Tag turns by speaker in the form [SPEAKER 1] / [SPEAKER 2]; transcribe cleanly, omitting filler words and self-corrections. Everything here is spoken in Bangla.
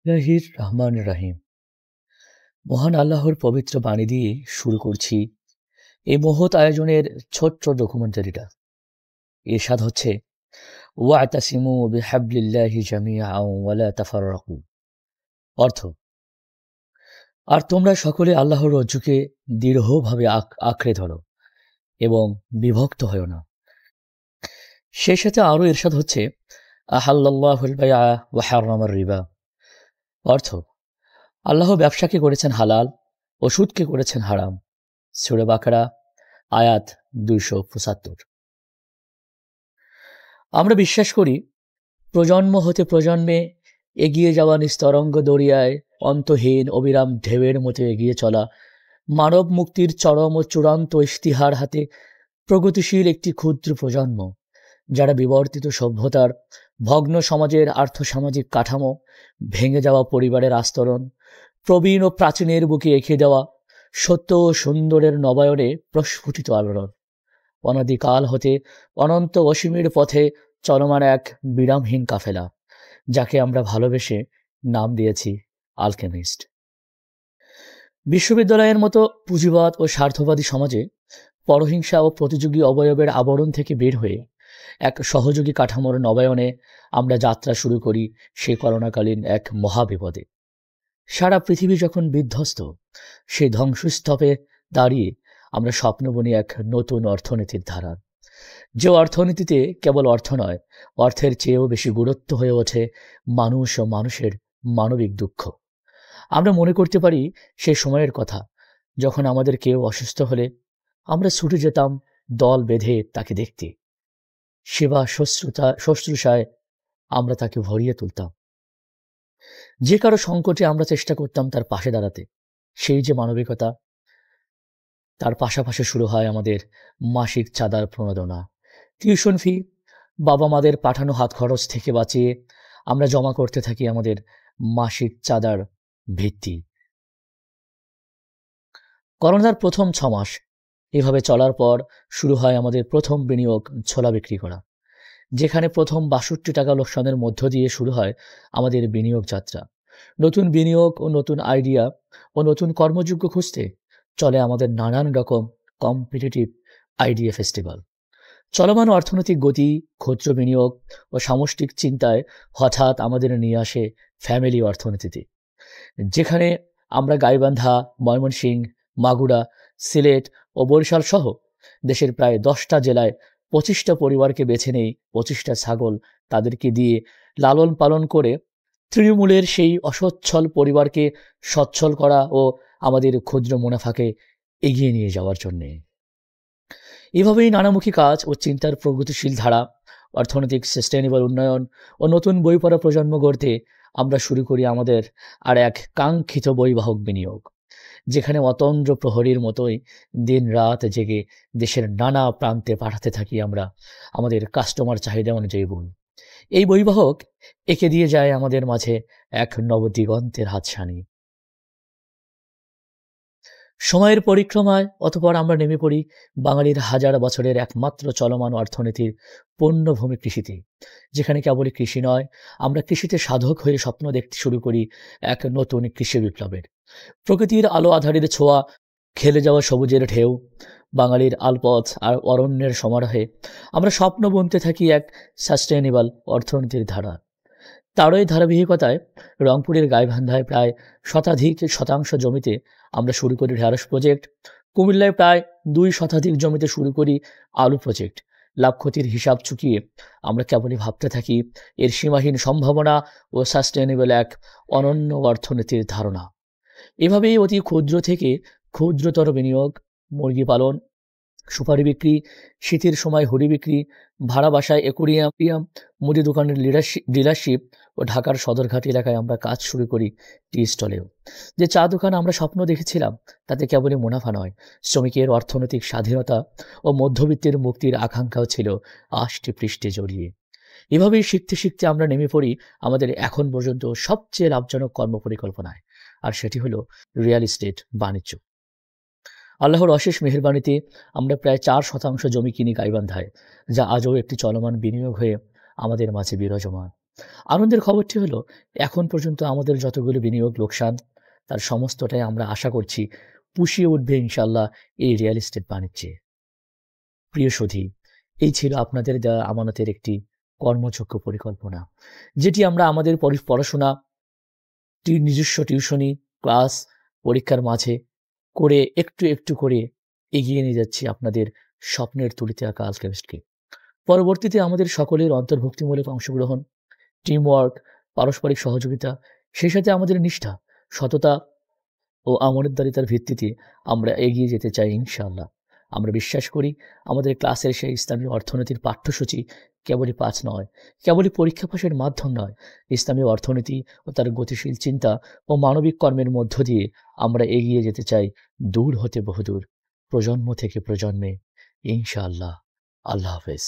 [SPEAKER 1] বিসমিল্লাহির রহমানির রহিম। মহান আল্লাহর পবিত্র বাণী দিয়ে শুরু করছি এই মহৎ আয়োজনের ছোট্ট ডকুমেন্টারিটা। এরশাদ হচ্ছে, ওয়াতাসিমু বিহাবলিল্লাহি জামিআন ওয়া লা তাফাররাকু। অর্থ, আর তোমরা সকলে আল্লাহর রজ্জুকে দৃঢ়ভাবে আঁকড়ে ধরো এবং বিভক্ত হও না। সেই সাথে আরও এরশাদ হচ্ছে, আহাল্লাল্লাহুল বাইআ ওয়া হাররামার রিবা। অর্থ, আল্লাহ ব্যবসাকে করেছেন হালাল ও সুদকে করেছেন হারাম। সূরা বাকারা আয়াত 275। আমরা বিশ্বাস করি প্রজন্ম হতে প্রজন্মে এগিয়ে যাওয়া নিস্তরঙ্গ দরিয়ায় অন্তহীন অবিরাম ঢেউয়ের মতো এগিয়ে চলা মানব মুক্তির চরম ও চূড়ান্ত ইশতিহার হাতে প্রগতিশীল একটি ক্ষুদ্র প্রজন্ম, যারা বিবর্তিত সভ্যতার ভগ্ন সমাজের আর্থসামাজিক কাঠামো, ভেঙে যাওয়া পরিবারের আস্তরণ, প্রবীণ ও প্রাচীনের বুকে এঁকে দেওয়া সত্য ও সুন্দরের নবায়নে প্রস্ফুটিত আলোড়ন, অনাদিকাল হতে অনন্ত অসীমের পথে চলমান এক বিরামহীন কাফেলা, যাকে আমরা ভালোবেসে নাম দিয়েছি আলকেমিস্ট। বিশ্ববিদ্যালয়ের মতো পুঁজিবাদ ও স্বার্থবাদী সমাজে পরহিংসা ও প্রতিযোগী অবয়বের আবরণ থেকে বের হয়ে এক সহযোগী কাঠামোর নবায়নে আমরা যাত্রা শুরু করি সেই করোনাকালীন এক মহাবিপদে। সারা পৃথিবী যখন বিধ্বস্ত, সেই ধ্বংসস্তূপে দাঁড়িয়ে আমরা স্বপ্ন বুনি এক নতুন অর্থনীতির ধারা, যে অর্থনীতিতে কেবল অর্থ নয়, অর্থের চেয়েও বেশি গুরুত্ব হয়ে ওঠে মানুষ ও মানুষের মানবিক দুঃখ। আমরা মনে করতে পারি সেই সময়ের কথা, যখন আমাদের কেউ অসুস্থ হলে আমরা ছুটে যেতাম দল বেঁধে তাকে দেখতে। সেবা শুশ্রূষায় আমরা তাকে ভরিয়ে তুলতাম। যে কারো সংকটে আমরা চেষ্টা করতাম তার পাশে দাঁড়াতে। সেই যে মানবিকতা, তার পাশাপাশি শুরু হয় আমাদের মাসিক চাঁদার প্রণোদনা, টিউশন ফি, বাবা মাদের পাঠানো হাত খরচ থেকে বাঁচিয়ে আমরা জমা করতে থাকি আমাদের মাসিক চাঁদার ভিত্তি। করোনার প্রথম 6 মাস এভাবে চলার পর শুরু হয় আমাদের প্রথম বিনিয়োগ ছোলা বিক্রি করা, যেখানে প্রথম ৬২ টাকা লোকসানের মধ্য দিয়ে শুরু হয় আমাদের বিনিয়োগ যাত্রা। নতুন বিনিয়োগ ও নতুন আইডিয়া ও নতুন কর্মযোগ্য খুঁজতে চলে আমাদের নানান রকম কম্পিটিটিভ আইডিয়া ফেস্টিভ্যাল। চলমান অর্থনৈতিক গতি, ক্ষুদ্র বিনিয়োগ ও সামষ্টিক চিন্তায় হঠাৎ আমাদের নিয়ে আসে ফ্যামিলি অর্থনীতিতে, যেখানে আমরা গাইবান্ধা, ময়মনসিংহ, মাগুরা, সিলেট ও বরিশাল সহ দেশের প্রায় 10টা জেলায় 25টা পরিবারকে বেছে নেই 25টা ছাগল, তাদেরকে দিয়ে লালন পালন করে তৃণমূলের সেই অসচ্ছল পরিবারকে সচ্ছল করা ও আমাদের ক্ষুদ্র মুনাফাকে এগিয়ে নিয়ে যাওয়ার জন্যে। এভাবেই নানামুখী কাজ ও চিন্তার প্রগতিশীল ধারা, অর্থনৈতিক সাস্টেইনেবল উন্নয়ন ও নতুন বই পড়া প্রজন্ম গড়তে আমরা শুরু করি আমাদের আর এক কাঙ্ক্ষিত বইবাহক বিনিয়োগ, যেখানে অতন্দ্র প্রহরীর মতোই দিন রাত জেগে দেশের নানা প্রান্তে পাঠাতে থাকি আমরা আমাদের কাস্টমার চাহিদা অনুযায়ী বই। এই বইবাহক এঁকে দিয়ে যায় আমাদের মাঝে এক নবদিগন্তের হাতছানি। সময়ের পরিক্রমায় অতঃপর আমরা নেমে পড়ি বাঙালির হাজার বছরের একমাত্র চলমান অর্থনীতির পণ্যভূমি কৃষিতে, যেখানে কেবলই কৃষি নয়, আমরা কৃষিতে সাধক হয়ে স্বপ্ন দেখতে শুরু করি এক নতুন কৃষি বিপ্লবের। প্রকৃতির আলো আঁধারির ছোঁয়া, খেলে যাওয়া সবুজের ঢেউ, বাঙালির আলপথ আর অরণ্যের সমারোহে আমরা স্বপ্ন বুনতে থাকি এক সাস্টেইনেবল অর্থনীতির ধারা। তারই ধারাবাহিকতায় রংপুরের গাইবান্ধায় প্রায় শতাধিক জমিতে আমরা শুরু করি ঢেঁড়স প্রজেক্ট, কুমিল্লায় প্রায় 2 শতাধিক জমিতে শুরু করি আলু প্রজেক্ট। লাভ ক্ষতির হিসাব চুকিয়ে আমরা কেবলই ভাবতে থাকি এর সীমাহীন সম্ভাবনা ও সাস্টেইনেবল এক অনন্য অর্থনীতির ধারণা। এভাবেই অতি ক্ষুদ্র থেকে ক্ষুদ্রতর বিনিয়োগ, মুরগি পালন, সুপারি বিক্রি, শীতের সময় হুডি বিক্রি, ভাড়া বাসায় অ্যাকোয়ারিয়াম, মুদি দোকানের ডিলারশিপ ও ঢাকার সদরঘাট এলাকায় আমরা কাজ শুরু করি টি স্টলেও। যে চা দোকান আমরা স্বপ্ন দেখেছিলাম, তাতে কেবলই মুনাফা নয়, শ্রমিকের অর্থনৈতিক স্বাধীনতা ও মধ্যবিত্তের মুক্তির আকাঙ্ক্ষাও ছিল আষ্টে পৃষ্ঠে জড়িয়ে। এভাবেই শিখতে শিখতে আমরা নেমে পড়ি আমাদের এখন পর্যন্ত সবচেয়ে লাভজনক কর্মপরিকল্পনায়, আর সেটি হলো রিয়েল এস্টেট বাণিজ্য। আল্লাহর অশেষ মেহেরবানিতে আমরা প্রায় 4 শতাংশ জমি কিনি গাইবান্ধায়, যা আজও একটি চলমান বিনিয়োগ হয়ে আমাদের মাঝে বিরাজমান। আনন্দের খবরটি হলো, এখন পর্যন্ত আমাদের যতগুলো বিনিয়োগ লোকসান, তার সমস্তটাই আমরা আশা করছি পুষিয়ে উঠবে ইনশাআল্লাহ এই রিয়াল এস্টেট বাণিজ্যে। প্রিয় সুধী, এই ছিল আপনাদের দেওয়া আমানতের একটি কর্মযোগ্য পরিকল্পনা, যেটি আমরা আমাদের পড়াশোনা, নিজস্ব টিউশনি, ক্লাস, পরীক্ষার মাঝে করে একটু করে এগিয়ে নিয়ে যাচ্ছি আপনাদের স্বপ্নের তুলিতে আঁকা আলকেমিস্টকে। পরবর্তীতে আমাদের সকলের অন্তর্ভুক্তিমূলক অংশগ্রহণ, টিমওয়ার্ক, পারস্পরিক সহযোগিতা, সেই সাথে আমাদের নিষ্ঠা, সততা ও আমানতদারিতার ভিত্তিতে আমরা এগিয়ে যেতে চাই ইনশাআল্লাহ। আমরা বিশ্বাস করি আমাদের ক্লাসের সেই ইসলামী অর্থনীতির পাঠ্যসূচি কেবলই পাঠ নয়, কেবলই পরীক্ষা পাসের মাধ্যম নয়। ইসলামী অর্থনীতি ও তার গতিশীল চিন্তা ও মানবিক কর্মের মধ্য দিয়ে আমরা এগিয়ে যেতে চাই দূর হতে বহুদূর, প্রজন্ম থেকে প্রজন্মে ইনশাআল্লাহ। আল্লাহ হাফেজ।